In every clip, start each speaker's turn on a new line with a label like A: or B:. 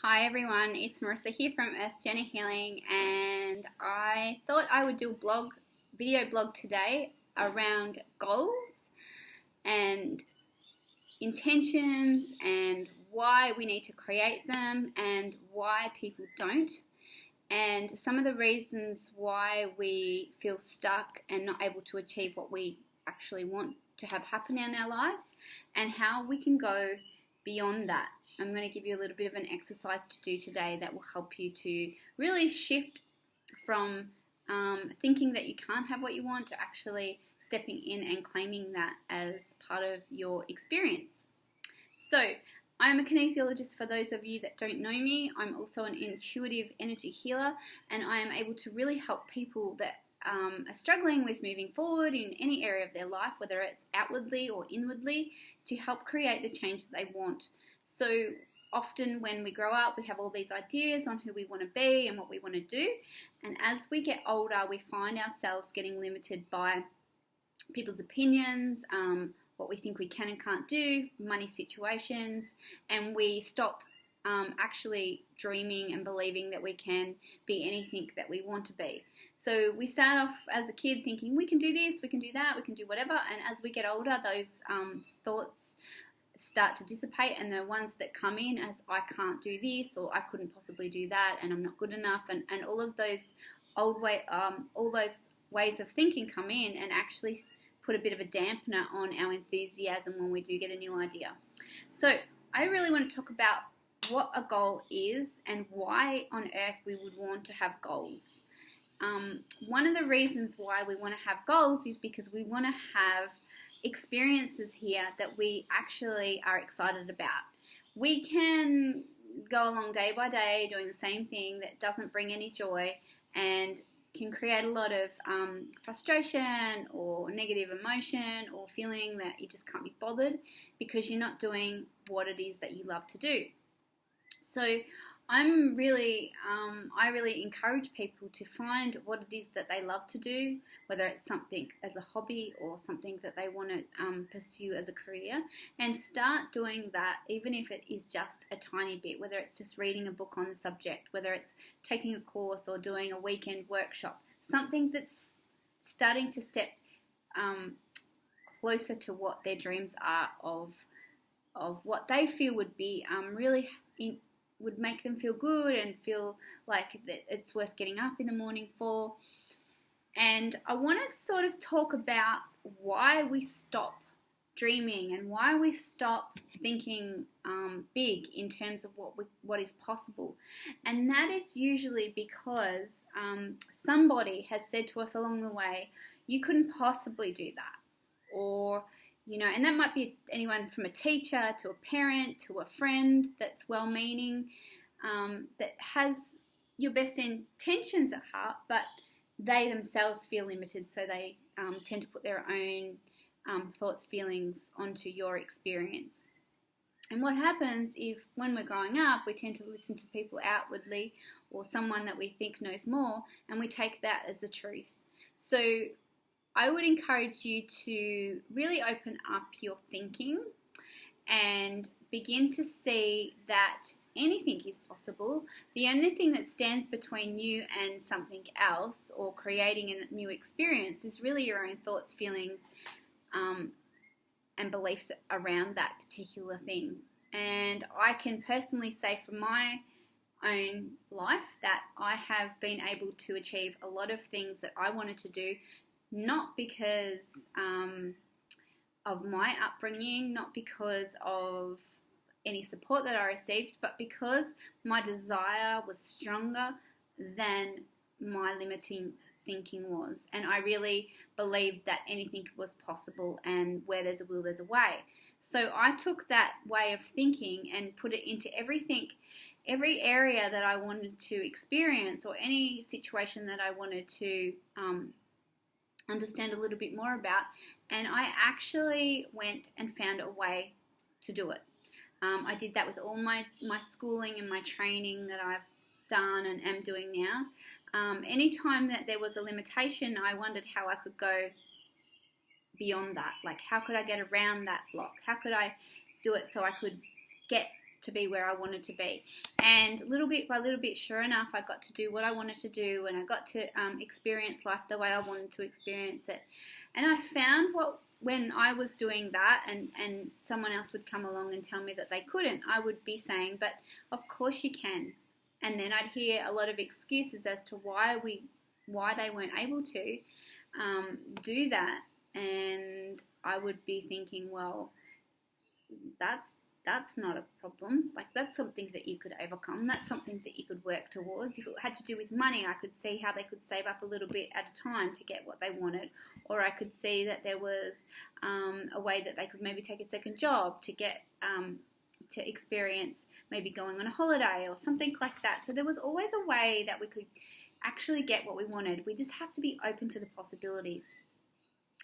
A: Hi everyone, it's Marissa here from Earth Journey Healing, and I thought I would do a video blog today around goals and intentions and why we need to create them and why people don't, and some of the reasons why we feel stuck and not able to achieve what we actually want to have happen in our lives, and how we can go beyond that. I'm going to give you a little bit of an exercise to do today that will help you to really shift from thinking that you can't have what you want to actually stepping in and claiming that as part of your experience. So, I'm a kinesiologist for those of you that don't know me. I'm also an intuitive energy healer, and I am able to really help people that are struggling with moving forward in any area of their life, whether it's outwardly or inwardly, to help create the change that they want. So often when we grow up, we have all these ideas on who we want to be and what we want to do. And as we get older, we find ourselves getting limited by people's opinions, what we think we can and can't do, money situations, and we stop actually dreaming and believing that we can be anything that we want to be. So we start off as a kid thinking we can do this, we can do that, we can do whatever, and as we get older, those thoughts start to dissipate, and the ones that come in as I can't do this, or I couldn't possibly do that, and I'm not good enough, and all of those all those ways of thinking come in and actually put a bit of a dampener on our enthusiasm when we do get a new idea. So I really want to talk about what a goal is and why on earth we would want to have goals. One of the reasons why we want to have goals is because we want to have experiences here that we actually are excited about. We can go along day by day doing the same thing that doesn't bring any joy and can create a lot of frustration or negative emotion or feeling that you just can't be bothered because you're not doing what it is that you love to do. So I really encourage people to find what it is that they love to do, whether it's something as a hobby or something that they want to pursue as a career, and start doing that even if it is just a tiny bit, whether it's just reading a book on the subject, whether it's taking a course or doing a weekend workshop, something that's starting to step closer to what their dreams are of what they feel would be would make them feel good and feel like that it's worth getting up in the morning for. And I want to sort of talk about why we stop dreaming and why we stop thinking big in terms of what is possible. And that is usually because somebody has said to us along the way, you couldn't possibly do that. Or and that might be anyone from a teacher to a parent to a friend that's well-meaning, that has your best intentions at heart, but they themselves feel limited, so they tend to put their own thoughts, feelings onto your experience. And what happens if, when we're growing up, we tend to listen to people outwardly or someone that we think knows more, and we take that as the truth. So I would encourage you to really open up your thinking and begin to see that anything is possible. The only thing that stands between you and something else or creating a new experience is really your own thoughts, feelings, and beliefs around that particular thing. And I can personally say from my own life that I have been able to achieve a lot of things that I wanted to do, not because of my upbringing, not because of any support that I received, but because my desire was stronger than my limiting thinking was. And I really believed that anything was possible, and where there's a will, there's a way. So I took that way of thinking and put it into every area that I wanted to experience, or any situation that I wanted to understand a little bit more about, and I actually went and found a way to do it. I did that with all my schooling and my training that I've done and am doing now. Anytime that there was a limitation, I wondered how I could go beyond that. Like, how could I get around that block? How could I do it so I could get to be where I wanted to be. And little bit by little bit, sure enough, I got to do what I wanted to do, and I got to experience life the way I wanted to experience it. And I found when I was doing that and someone else would come along and tell me that they couldn't, I would be saying, but of course you can. And then I'd hear a lot of excuses as to why they weren't able to do that. And I would be thinking, well, that's not a problem. Like, that's something that you could overcome. That's something that you could work towards. If it had to do with money, I could see how they could save up a little bit at a time to get what they wanted. Or I could see that there was a way that they could maybe take a second job to get to experience maybe going on a holiday or something like that. So there was always a way that we could actually get what we wanted. We just have to be open to the possibilities.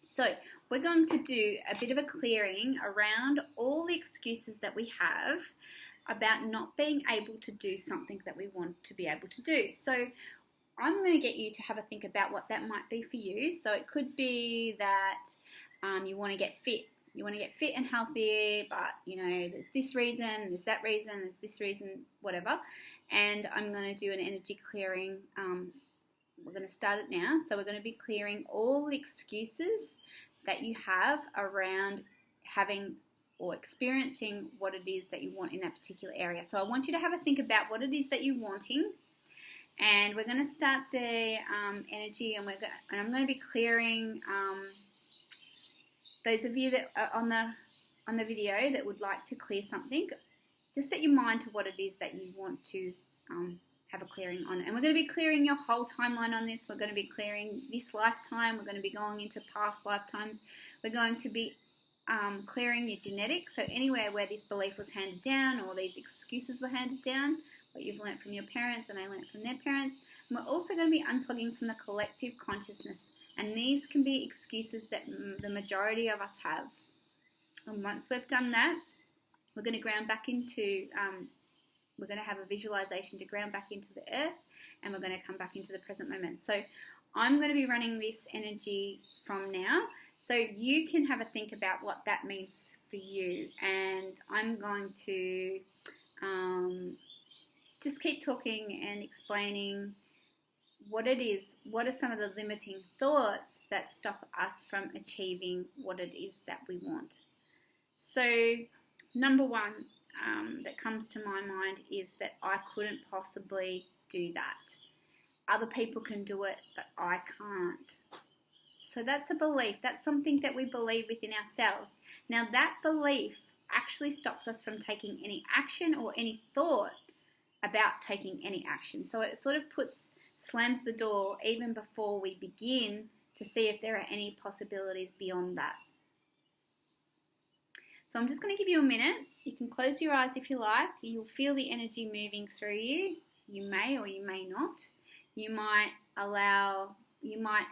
A: So we're going to do a bit of a clearing around all the excuses that we have about not being able to do something that we want to be able to do. So I'm going to get you to have a think about what that might be for you. So it could be that you want to get fit. You want to get fit and healthy, but there's this reason, there's that reason, there's this reason, whatever. And I'm going to do an energy clearing. We're going to start it now. So we're going to be clearing all the excuses that you have around having or experiencing what it is that you want in that particular area. So I want you to have a think about what it is that you're wanting. And we're going to start the energy, and I'm going to be clearing those of you that are on the video that would like to clear something. Just set your mind to what it is that you want to have a clearing on. And we're going to be clearing your whole timeline on this. We're going to be clearing this lifetime. We're going to be going into past lifetimes. We're going to be clearing your genetics. So anywhere where this belief was handed down or these excuses were handed down, what you've learnt from your parents and they learnt from their parents. And we're also going to be unplugging from the collective consciousness. And these can be excuses that the majority of us have. And once we've done that, we're going to ground back into we're going to have a visualization to ground back into the earth, and we're going to come back into the present moment. So I'm going to be running this energy from now, so you can have a think about what that means for you. And I'm going to just keep talking and explaining what it is, what are some of the limiting thoughts that stop us from achieving what it is that we want. So number one, that comes to my mind is that I couldn't possibly do that. Other people can do it, but I can't. So that's a belief. That's something that we believe within ourselves. Now that belief actually stops us from taking any action or any thought about taking any action. So it sort of slams the door even before we begin to see if there are any possibilities beyond that. So I'm just going to give you a minute. You can close your eyes if you like. You'll feel the energy moving through you. You may or you may not. You might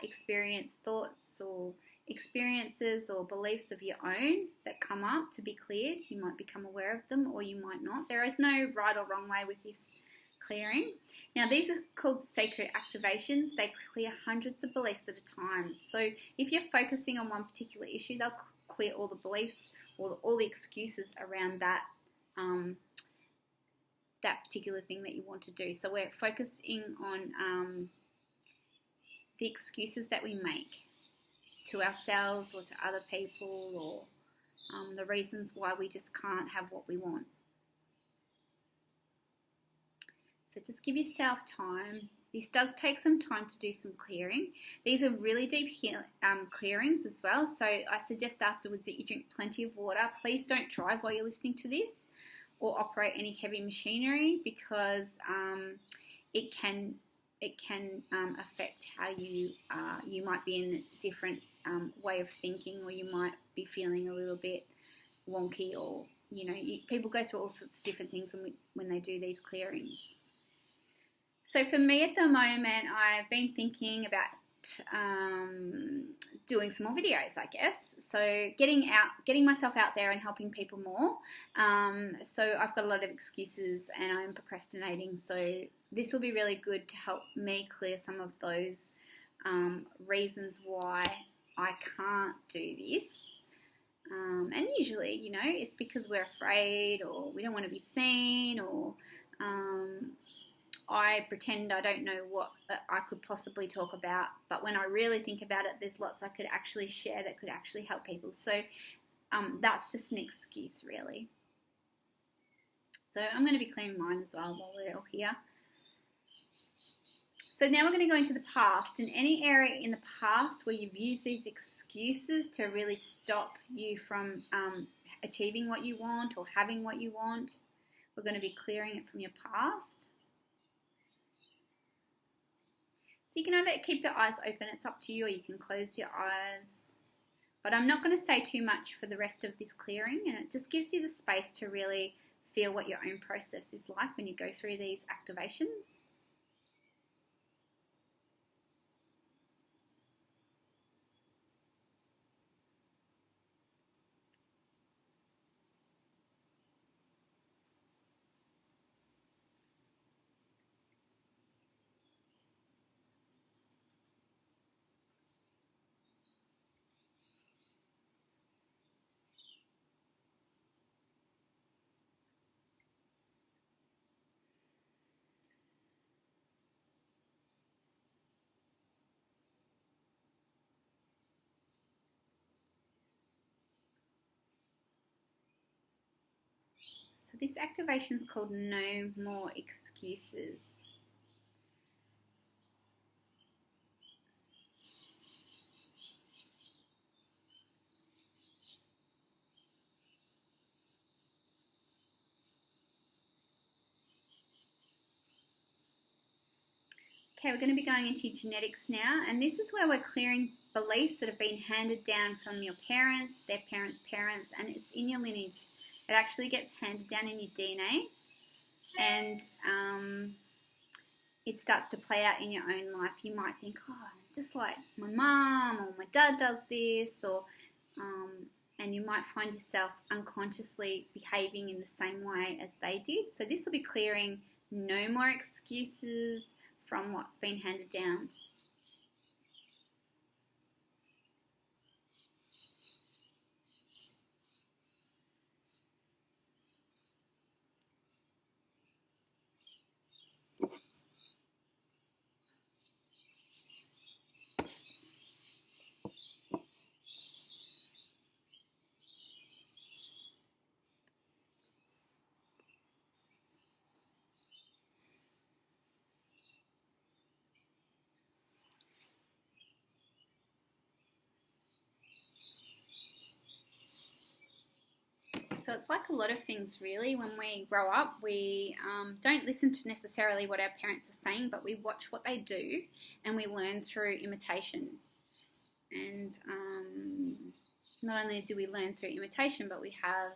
A: experience thoughts or experiences or beliefs of your own that come up to be cleared. You might become aware of them or you might not. There is no right or wrong way with this clearing. Now these are called sacred activations. They clear hundreds of beliefs at a time. So if you're focusing on one particular issue, they'll clear all the beliefs or all the excuses around that that particular thing that you want to do. So we're focusing on the excuses that we make to ourselves or to other people, or the reasons why we just can't have what we want. So just give yourself time. This does take some time to do some clearing. These are really deep clearings as well. So I suggest afterwards that you drink plenty of water. Please don't drive while you're listening to this or operate any heavy machinery, because it can affect how you might be in a different way of thinking, or you might be feeling a little bit wonky, or people go through all sorts of different things when they do these clearings. So for me at the moment, I've been thinking about doing some more videos, I guess. So getting myself out there and helping people more. So I've got a lot of excuses and I'm procrastinating. So this will be really good to help me clear some of those reasons why I can't do this. And usually, you know, it's because we're afraid or we don't want to be seen, or I pretend I don't know what I could possibly talk about, but when I really think about it, there's lots I could actually share that could actually help people. So that's just an excuse, really. So I'm going to be clearing mine as well while we're all here. So now we're going to go into the past, and any area in the past where you've used these excuses to really stop you from achieving what you want or having what you want, we're going to be clearing it from your past. So you can either keep your eyes open, it's up to you, or you can close your eyes. But I'm not going to say too much for the rest of this clearing, and it just gives you the space to really feel what your own process is like when you go through these activations. So this activation is called No More Excuses. Okay, we're going to be going into genetics now, and this is where we're clearing beliefs that have been handed down from your parents, their parents' parents, and it's in your lineage. It actually gets handed down in your DNA, and it starts to play out in your own life. You might think, oh, just like my mum or my dad does this, or and you might find yourself unconsciously behaving in the same way as they did. So this will be clearing no more excuses from what's been handed down. So it's like a lot of things, really. When we grow up, we don't listen to necessarily what our parents are saying, but we watch what they do, and we learn through imitation. And not only do we learn through imitation, but we have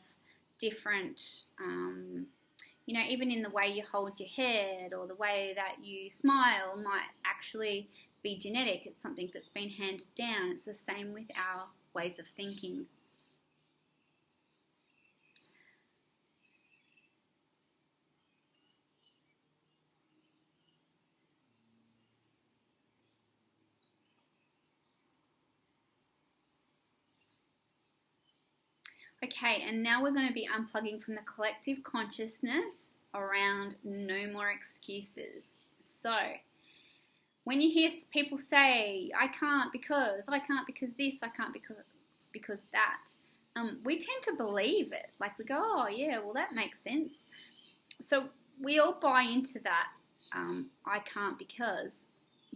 A: different, you know, even in the way you hold your head or the way that you smile might actually be genetic. It's something that's been handed down. It's the same with our ways of thinking. Okay, and now we're going to be unplugging from the collective consciousness around no more excuses. So, when you hear people say, I can't because this, I can't because that, we tend to believe it. Like we go, oh yeah, well that makes sense. So we all buy into that, I can't because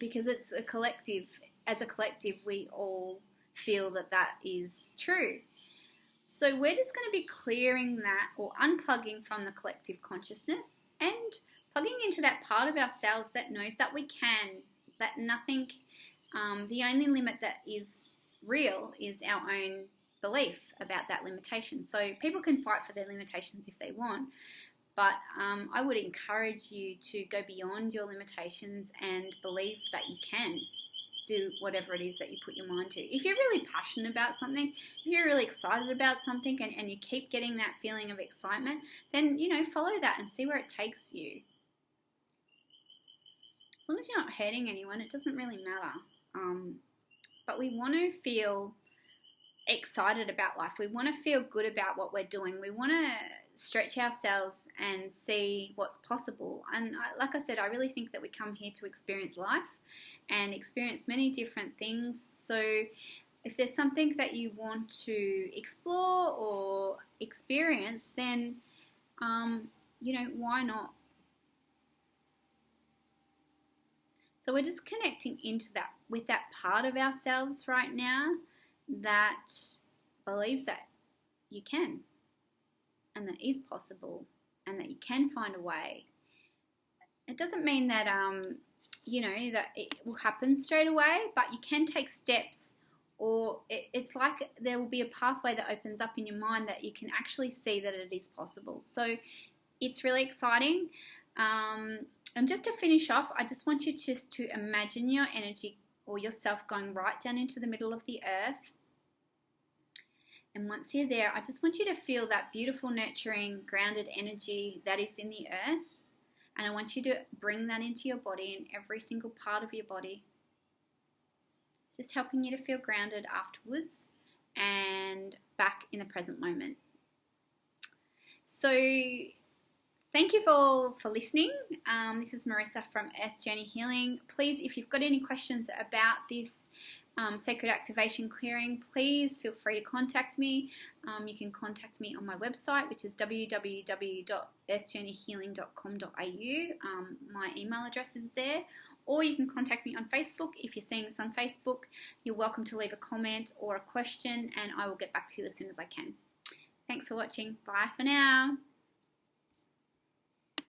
A: it's a collective. As a collective, we all feel that that is true. So we're just going to be clearing that or unplugging from the collective consciousness and plugging into that part of ourselves that knows that we can, that nothing, the only limit that is real is our own belief about that limitation. So people can fight for their limitations if they want, but I would encourage you to go beyond your limitations and believe that you can do whatever it is that you put your mind to. If you're really passionate about something, if you're really excited about something and you keep getting that feeling of excitement, then, you know, follow that and see where it takes you. As long as you're not hurting anyone, it doesn't really matter. But we want to feel excited about life. We want to feel good about what we're doing. We want to stretch ourselves and see what's possible. And like I said, I really think that we come here to experience life and experience many different things. So if there's something that you want to explore or experience, then, why not? So we're just connecting into that, with that part of ourselves right now that believes that you can, and that is possible, and that you can find a way. It doesn't mean that that it will happen straight away, but you can take steps, or it's like there will be a pathway that opens up in your mind that you can actually see that it is possible. So it's really exciting. And just to finish off, I just want you just to imagine your energy or yourself going right down into the middle of the earth. And once you're there, I just want you to feel that beautiful, nurturing, grounded energy that is in the earth. And I want you to bring that into your body, in every single part of your body. Just helping you to feel grounded afterwards and back in the present moment. So thank you all for listening. This is Marissa from Earth Journey Healing. Please, if you've got any questions about this sacred activation clearing, please feel free to contact me. You can contact me on my website, which is www.earthjourneyhealing.com.au. My email address is there. Or you can contact me on Facebook. If you're seeing this on Facebook, you're welcome to leave a comment or a question, and I will get back to you as soon as I can. Thanks for watching. Bye for now.